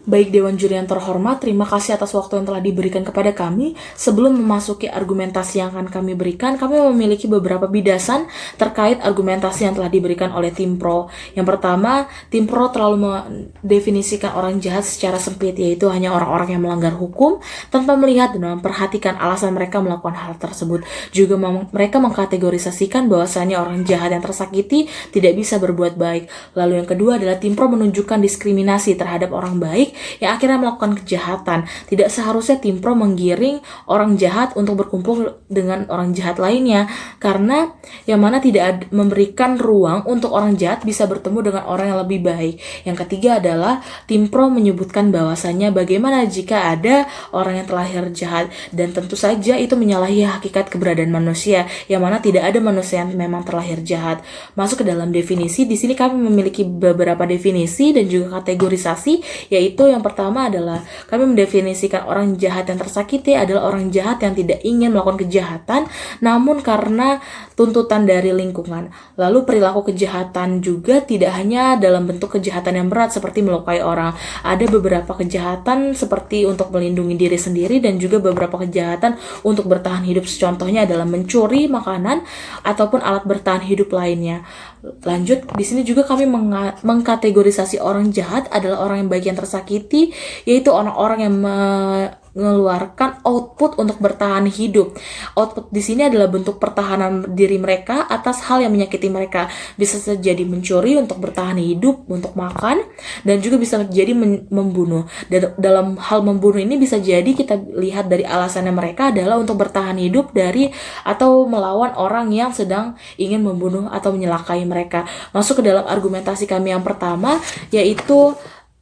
Baik Dewan Juri yang terhormat, terima kasih atas waktu yang telah diberikan kepada kami. Sebelum memasuki argumentasi yang akan kami berikan, kami memiliki beberapa bidasan terkait argumentasi yang telah diberikan oleh tim pro. Yang pertama, tim pro terlalu mendefinisikan orang jahat secara sempit, yaitu hanya orang-orang yang melanggar hukum tanpa melihat dan memperhatikan alasan mereka melakukan hal tersebut. Juga mereka mengkategorisasikan bahwasannya orang jahat yang tersakiti tidak bisa berbuat baik. Lalu yang kedua adalah tim pro menunjukkan diskriminasi terhadap orang baik yang akhirnya melakukan kejahatan. Tidak seharusnya tim pro menggiring orang jahat untuk berkumpul dengan orang jahat lainnya, karena yang mana tidak memberikan ruang untuk orang jahat bisa bertemu dengan orang yang lebih baik. Yang ketiga adalah tim pro menyebutkan bahwasannya bagaimana jika ada orang yang terlahir jahat, dan tentu saja itu menyalahi hakikat keberadaan manusia, yang mana tidak ada manusia yang memang terlahir jahat. Masuk ke dalam definisi, di sini kami memiliki beberapa definisi dan juga kategorisasi, yaitu yang pertama adalah kami mendefinisikan orang jahat yang tersakiti adalah orang jahat yang tidak ingin melakukan kejahatan namun karena tuntutan dari lingkungan. Lalu perilaku kejahatan juga tidak hanya dalam bentuk kejahatan yang berat seperti melukai orang. Ada beberapa kejahatan seperti untuk melindungi diri sendiri dan juga beberapa kejahatan untuk bertahan hidup, contohnya adalah mencuri makanan ataupun alat bertahan hidup lainnya. Lanjut, di sini juga kami mengkategorisasi orang jahat adalah orang yang baik yang tersakiti, yaitu orang-orang yang mengeluarkan output untuk bertahan hidup. Output di sini adalah bentuk pertahanan diri mereka atas hal yang menyakiti mereka. Bisa jadi mencuri untuk bertahan hidup, untuk makan, dan juga bisa jadi membunuh. Dan dalam hal membunuh ini bisa jadi kita lihat dari alasannya mereka adalah untuk bertahan hidup dari atau melawan orang yang sedang ingin membunuh atau menyelakai mereka. Masuk ke dalam argumentasi kami yang pertama, yaitu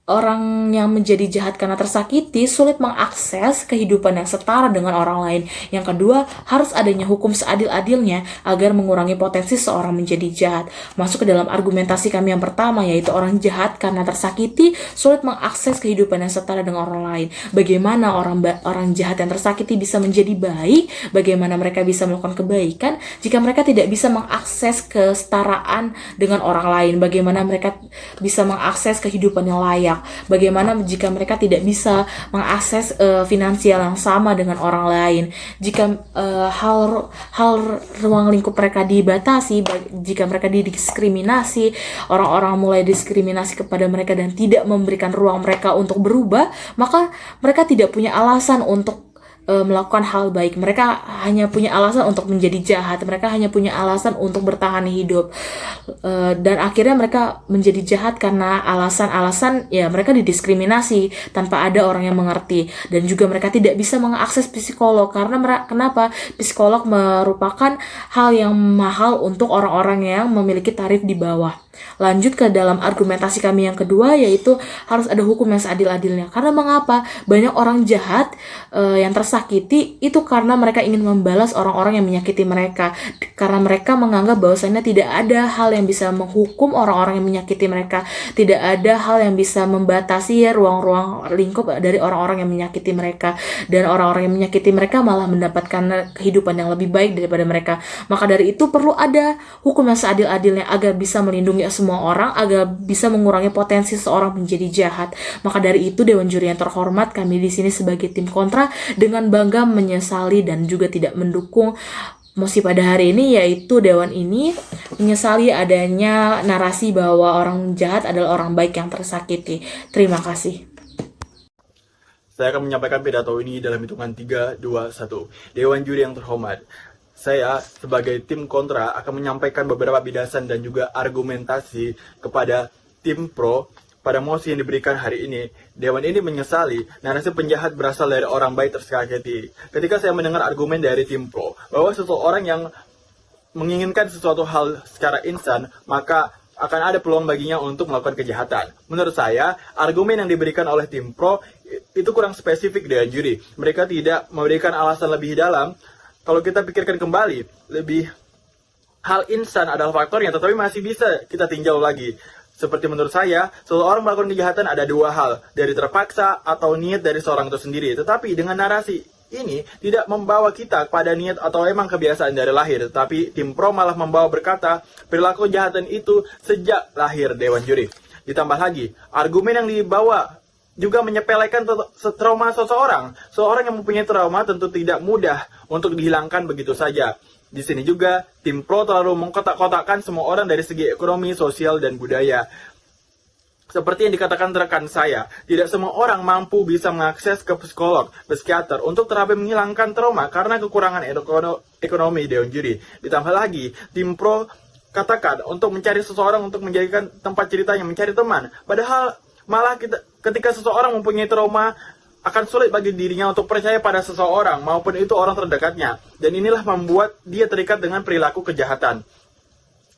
orang yang menjadi jahat karena tersakiti sulit mengakses kehidupan yang setara dengan orang lain. Yang kedua, harus adanya hukum seadil-adilnya agar mengurangi potensi seorang menjadi jahat. Masuk ke dalam argumentasi kami yang pertama, yaitu orang jahat karena tersakiti sulit mengakses kehidupan yang setara dengan orang lain. Bagaimana orang jahat yang tersakiti bisa menjadi baik? Bagaimana mereka bisa melakukan kebaikan jika mereka tidak bisa mengakses kesetaraan dengan orang lain? Bagaimana mereka bisa mengakses kehidupan yang layak? Bagaimana jika mereka tidak bisa mengakses finansial yang sama dengan orang lain? Jika hal ruang lingkup mereka dibatasi, jika mereka didiskriminasi, orang-orang mulai diskriminasi kepada mereka dan tidak memberikan ruang mereka untuk berubah, maka mereka tidak punya alasan untuk melakukan hal baik. Mereka hanya punya alasan untuk menjadi jahat. Mereka hanya punya alasan untuk bertahan hidup, dan akhirnya mereka menjadi jahat karena alasan-alasan ya mereka didiskriminasi tanpa ada orang yang mengerti. Dan juga mereka tidak bisa mengakses psikolog karena kenapa? Psikolog merupakan hal yang mahal untuk orang-orang yang memiliki tarif di bawah. Lanjut ke dalam argumentasi kami yang kedua, yaitu harus ada hukum yang seadil-adilnya. Karena mengapa? Banyak orang jahat yang tersakiti itu karena mereka ingin membalas orang-orang yang menyakiti mereka. Karena mereka menganggap bahwasannya tidak ada hal yang bisa menghukum orang-orang yang menyakiti mereka. Tidak ada hal yang bisa membatasi ruang-ruang lingkup dari orang-orang yang menyakiti mereka. Dan orang-orang yang menyakiti mereka malah mendapatkan kehidupan yang lebih baik daripada mereka. Maka dari itu perlu ada hukum yang seadil-adilnya agar bisa melindungi semua orang, agar bisa mengurangi potensi seorang menjadi jahat. Maka dari itu Dewan Juri yang terhormat, kami di sini sebagai tim kontra dengan bangga menyesali dan juga tidak mendukung mosi pada hari ini, yaitu Dewan ini menyesali adanya narasi bahwa orang jahat adalah orang baik yang tersakiti. Terima kasih. Saya akan menyampaikan pidato ini dalam hitungan 3, 2, 1. Dewan Juri yang terhormat, saya sebagai tim kontra akan menyampaikan beberapa bidasan dan juga argumentasi kepada tim pro pada mosi yang diberikan hari ini. Dewan ini menyesali narasi penjahat berasal dari orang baik tersakiti. Ketika saya mendengar argumen dari tim pro bahwa seseorang yang menginginkan sesuatu hal secara instan, maka akan ada peluang baginya untuk melakukan kejahatan. Menurut saya, argumen yang diberikan oleh tim pro itu kurang spesifik Dewan Juri. Mereka tidak memberikan alasan lebih dalam. Kalau kita pikirkan kembali, lebih hal instan adalah faktornya, tetapi masih bisa kita tinjau lagi. Seperti menurut saya, seseorang melakukan kejahatan ada dua hal, dari terpaksa atau niat dari seorang itu sendiri. Tetapi dengan narasi ini tidak membawa kita pada niat atau emang kebiasaan dari lahir. Tetapi tim pro malah membawa berkata, perilaku kejahatan itu sejak lahir Dewan Juri. Ditambah lagi, argumen yang dibawa juga menyepelekan trauma seseorang. Seorang yang mempunyai trauma tentu tidak mudah untuk dihilangkan begitu saja. Di sini juga, tim pro terlalu mengkotak-kotakkan semua orang dari segi ekonomi, sosial, dan budaya. Seperti yang dikatakan rekan saya, tidak semua orang mampu bisa mengakses ke psikolog, psikiater untuk terapi menghilangkan trauma karena kekurangan ekonomi Deonjuri. Ditambah lagi, tim pro katakan untuk mencari seseorang untuk menjadikan tempat ceritanya, mencari teman. Padahal malah ketika seseorang mempunyai trauma, akan sulit bagi dirinya untuk percaya pada seseorang maupun itu orang terdekatnya. Dan inilah membuat dia terikat dengan perilaku kejahatan.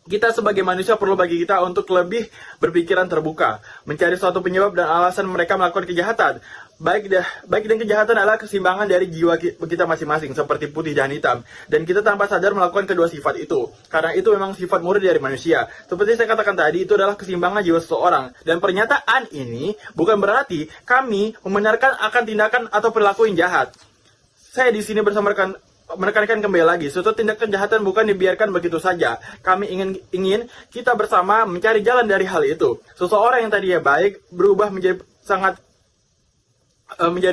Kita sebagai manusia perlu bagi kita untuk lebih berpikiran terbuka, mencari suatu penyebab dan alasan mereka melakukan kejahatan. Baik dan kejahatan adalah keseimbangan dari jiwa kita masing-masing, seperti putih dan hitam. Dan kita tanpa sadar melakukan kedua sifat itu, karena itu memang sifat murni dari manusia. Seperti saya katakan tadi, itu adalah keseimbangan jiwa seseorang. Dan pernyataan ini bukan berarti kami membenarkan akan tindakan atau perilaku yang jahat. Saya di sini bersama menekankan kembali lagi, suatu tindak kejahatan bukan dibiarkan begitu saja. Kami ingin kita bersama mencari jalan dari hal itu. Seseorang yang tadinya baik berubah menjadi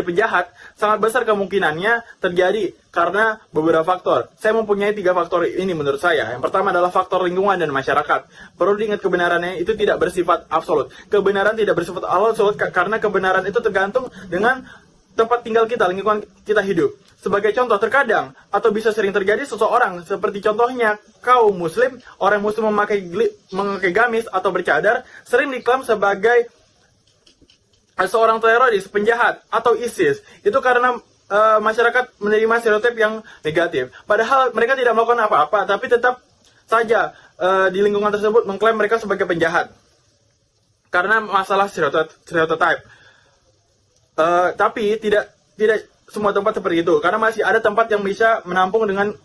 penjahat, sangat besar kemungkinannya terjadi karena beberapa faktor. Saya mempunyai 3 faktor ini menurut saya. Yang pertama adalah faktor lingkungan dan masyarakat. Perlu diingat kebenarannya itu tidak bersifat absolut. Kebenaran tidak bersifat absolut karena kebenaran itu tergantung dengan tempat tinggal kita, lingkungan kita hidup. Sebagai contoh, terkadang atau bisa sering terjadi seseorang, seperti contohnya kaum muslim, orang muslim memakai gamis atau bercadar, sering diklaim sebagai seorang teroris, penjahat, atau ISIS. Itu karena masyarakat menerima stereotip yang negatif. Padahal mereka tidak melakukan apa-apa, tapi tetap saja di lingkungan tersebut mengklaim mereka sebagai penjahat. Karena masalah stereotype. Tapi tidak semua tempat seperti itu, karena masih ada tempat yang bisa menampung dengan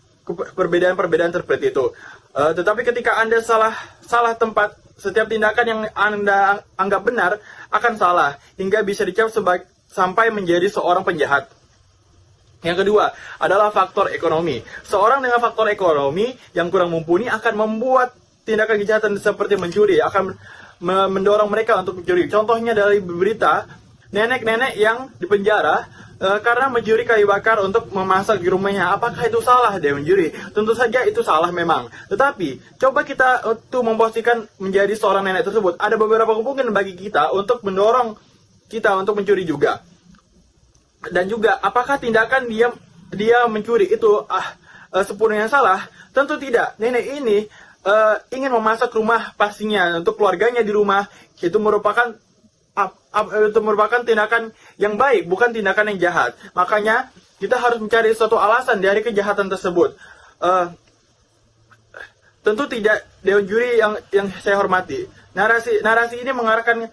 perbedaan-perbedaan seperti itu. Tetapi ketika Anda salah tempat, setiap tindakan yang Anda anggap benar akan salah, hingga bisa dicap sampai menjadi seorang penjahat. Yang kedua adalah faktor ekonomi. Seorang dengan faktor ekonomi yang kurang mumpuni akan membuat tindakan kejahatan seperti mencuri, akan mendorong mereka untuk mencuri. Contohnya dari berita, nenek-nenek yang dipenjara karena mencuri kayu bakar untuk memasak di rumahnya. Apakah itu salah dia mencuri? Tentu saja itu salah memang. Tetapi coba kita untuk memposisikan menjadi seorang nenek tersebut. Ada beberapa kemungkinan bagi kita untuk mendorong kita untuk mencuri juga. Dan juga apakah tindakan dia mencuri itu sepenuhnya salah? Tentu tidak. Nenek ini ingin memasak rumah pastinya untuk keluarganya di rumah. Itu merupakan tindakan yang baik, bukan tindakan yang jahat. Makanya kita harus mencari suatu alasan dari kejahatan tersebut. Tentu tidak Deonjuri yang saya hormati. Narasi ini mengarahkan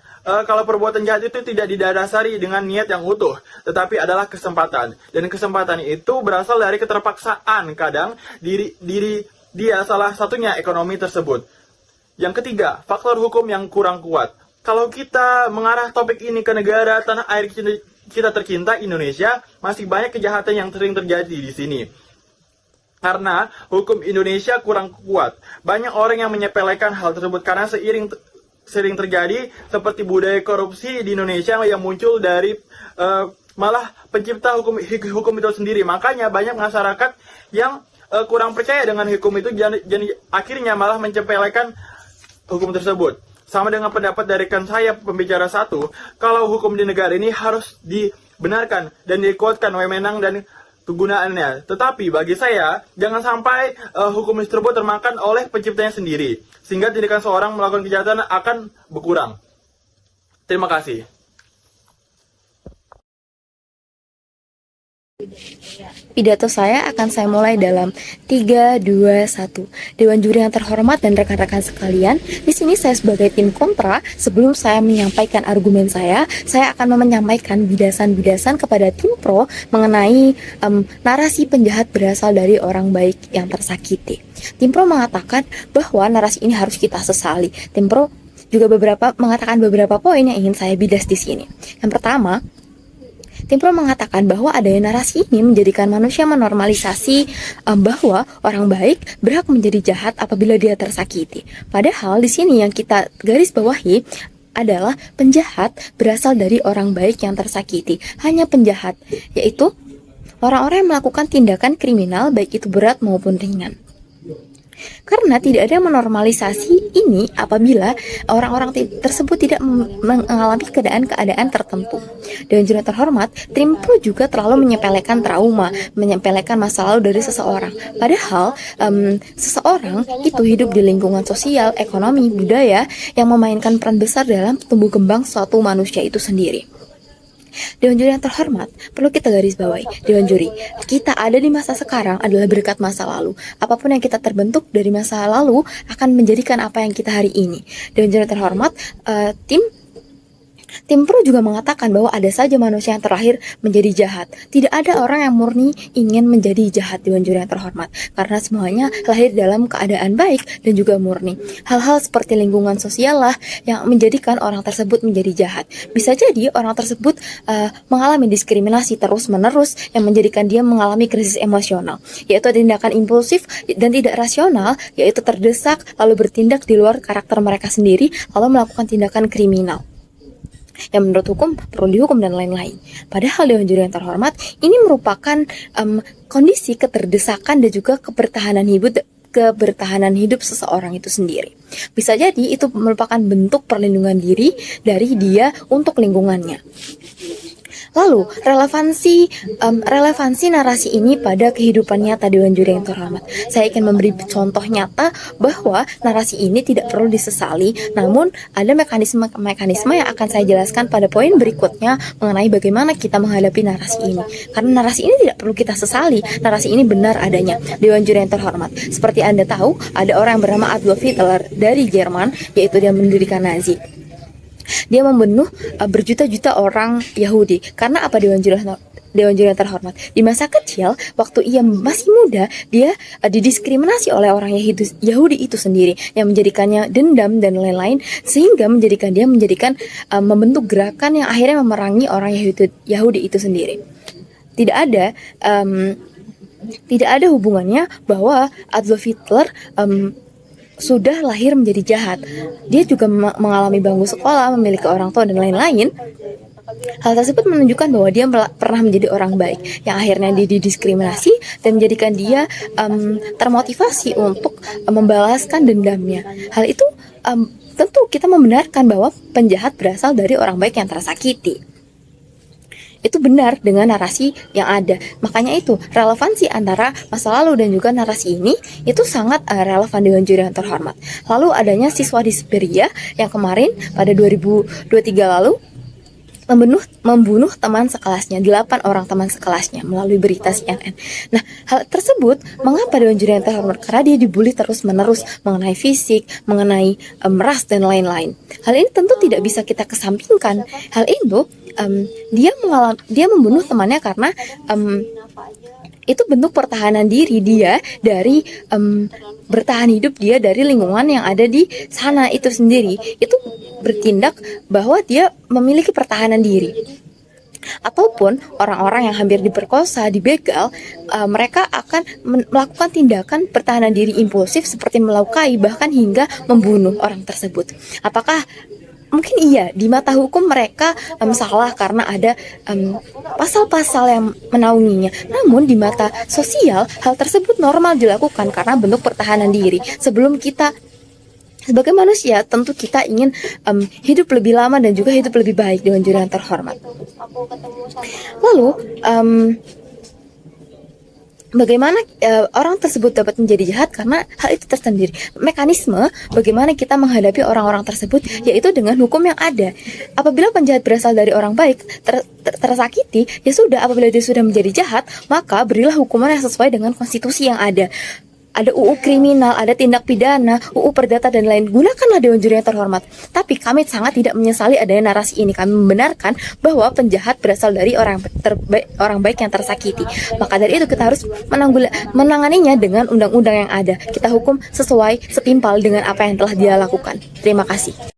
kalau perbuatan jahat itu tidak didasari dengan niat yang utuh, tetapi adalah kesempatan. Dan kesempatan itu berasal dari keterpaksaan. Kadang diri dia salah satunya ekonomi tersebut. Yang ketiga, faktor hukum yang kurang kuat. Kalau kita mengarah topik ini ke negara tanah air kita tercinta Indonesia, masih banyak kejahatan yang sering terjadi di sini. Karena hukum Indonesia kurang kuat. Banyak orang yang menyepelekan hal tersebut karena sering terjadi seperti budaya korupsi di Indonesia yang muncul dari malah pencipta hukum itu sendiri. Makanya banyak masyarakat yang kurang percaya dengan hukum itu, jadi akhirnya malah menyepelekan hukum tersebut. Sama dengan pendapat dari rekan saya pembicara satu, kalau hukum di negara ini harus dibenarkan dan dikuatkan wewenang dan kegunaannya. Tetapi bagi saya, jangan sampai hukum tersebut termakan oleh penciptanya sendiri, sehingga tindakan seorang melakukan kejahatan akan berkurang. Terima kasih. Pidato saya akan saya mulai dalam 3, 2, 1. Dewan juri yang terhormat dan rekan-rekan sekalian, di sini saya sebagai tim kontra, sebelum saya menyampaikan argumen saya akan menyampaikan bidasan-bidasan kepada tim pro mengenai narasi penjahat berasal dari orang baik yang tersakiti. Tim pro mengatakan bahwa narasi ini harus kita sesali. Tim pro juga mengatakan beberapa poin yang ingin saya bidas di sini. Yang pertama, tim pro mengatakan bahwa adanya narasi ini menjadikan manusia menormalisasi bahwa orang baik berhak menjadi jahat apabila dia tersakiti. Padahal di sini yang kita garis bawahi, adalah penjahat berasal dari orang baik yang tersakiti. Hanya penjahat, yaitu orang-orang yang melakukan tindakan kriminal baik itu berat maupun ringan. Karena tidak ada yang menormalisasi ini apabila orang-orang tersebut tidak mengalami keadaan-keadaan tertentu. Dan juga terhormat, Trimpro juga terlalu menyepelekan trauma, menyepelekan masa lalu dari seseorang. Padahal seseorang itu hidup di lingkungan sosial, ekonomi, budaya yang memainkan peran besar dalam tumbuh kembang suatu manusia itu sendiri. Dewan juri yang terhormat, perlu kita garis bawahi, Dewan juri, kita ada di masa sekarang adalah berkat masa lalu. Apapun yang kita terbentuk dari masa lalu akan menjadikan apa yang kita hari ini. Dewan juri yang terhormat, Tim Pro juga mengatakan bahwa ada saja manusia yang terlahir menjadi jahat. Tidak ada orang yang murni ingin menjadi jahat, Dewan juri yang terhormat, karena semuanya lahir dalam keadaan baik dan juga murni. Hal-hal seperti lingkungan sosial lah yang menjadikan orang tersebut menjadi jahat. Bisa jadi orang tersebut mengalami diskriminasi terus-menerus yang menjadikan dia mengalami krisis emosional, yaitu tindakan impulsif dan tidak rasional, yaitu terdesak lalu bertindak di luar karakter mereka sendiri lalu melakukan tindakan kriminal yang menurut hukum perlu dihukum dan lain-lain. Padahal Dewan juri yang terhormat, ini merupakan kondisi keterdesakan dan juga kebertahanan hidup seseorang itu sendiri. Bisa jadi itu merupakan bentuk perlindungan diri dari dia untuk lingkungannya. Lalu, relevansi narasi ini pada kehidupan nyata Dewan juri yang terhormat. Saya akan memberi contoh nyata bahwa narasi ini tidak perlu disesali, namun ada mekanisme yang akan saya jelaskan pada poin berikutnya mengenai bagaimana kita menghadapi narasi ini. Karena narasi ini tidak perlu kita sesali, narasi ini benar adanya. Dewan juri yang terhormat, seperti Anda tahu, ada orang yang bernama Adolf Hitler dari Jerman, yaitu dia mendirikan Nazi. Dia membunuh berjuta-juta orang Yahudi. Karena apa Dewan juri yang terhormat? Di masa kecil, waktu ia masih muda, dia didiskriminasi oleh orang Yahudi itu sendiri, yang menjadikannya dendam dan lain-lain, sehingga menjadikan membentuk gerakan yang akhirnya memerangi orang Yahudi itu sendiri. Tidak ada hubungannya bahwa Adolf Hitler sudah lahir menjadi jahat. Dia juga mengalami bangku sekolah, memiliki orang tua dan lain-lain. Hal tersebut menunjukkan bahwa dia pernah menjadi orang baik, yang akhirnya didiskriminasi dan menjadikan dia termotivasi untuk membalaskan dendamnya. Hal itu tentu kita membenarkan bahwa penjahat berasal dari orang baik yang tersakiti. Itu benar dengan narasi yang ada. Makanya itu relevansi antara masa lalu dan juga narasi ini itu sangat relevan Dewan juri yang terhormat. Lalu adanya siswa di Siberia yang kemarin pada 2023 lalu membunuh teman sekelasnya, 8 orang teman sekelasnya melalui berita CNN. Nah, hal tersebut mengapa Dewan juri yang terhormat? Karena dia dibully terus-menerus mengenai fisik, mengenai ras dan lain-lain. Hal ini tentu tidak bisa kita kesampingkan. Hal itu dia membunuh temannya karena itu bentuk pertahanan diri dia dari bertahan hidup dia dari lingkungan yang ada di sana itu sendiri. Itu bertindak bahwa dia memiliki pertahanan diri. Ataupun orang-orang yang hampir diperkosa, dibegal, mereka akan melakukan tindakan pertahanan diri impulsif seperti melukai bahkan hingga membunuh orang tersebut. Apakah mungkin iya, di mata hukum mereka salah karena ada pasal-pasal yang menaunginya. Namun di mata sosial, hal tersebut normal dilakukan karena bentuk pertahanan diri. Sebelum kita sebagai manusia, tentu kita ingin hidup lebih lama dan juga hidup lebih baik dengan juri yang terhormat. Lalu, bagaimana orang tersebut dapat menjadi jahat? Karena hal itu tersendiri. Mekanisme bagaimana kita menghadapi orang-orang tersebut yaitu dengan hukum yang ada. Apabila penjahat berasal dari orang baik, tersakiti, ya sudah, apabila dia sudah menjadi jahat, maka berilah hukuman yang sesuai dengan konstitusi yang ada. Ada UU kriminal, ada tindak pidana, UU perdata dan lain. Gunakanlah Dewan juri yang terhormat. Tapi kami sangat tidak menyesali adanya narasi ini. Kami membenarkan bahwa penjahat berasal dari orang baik yang tersakiti. Maka dari itu kita harus menanganinya dengan undang-undang yang ada. Kita hukum sesuai setimpal dengan apa yang telah dia lakukan. Terima kasih.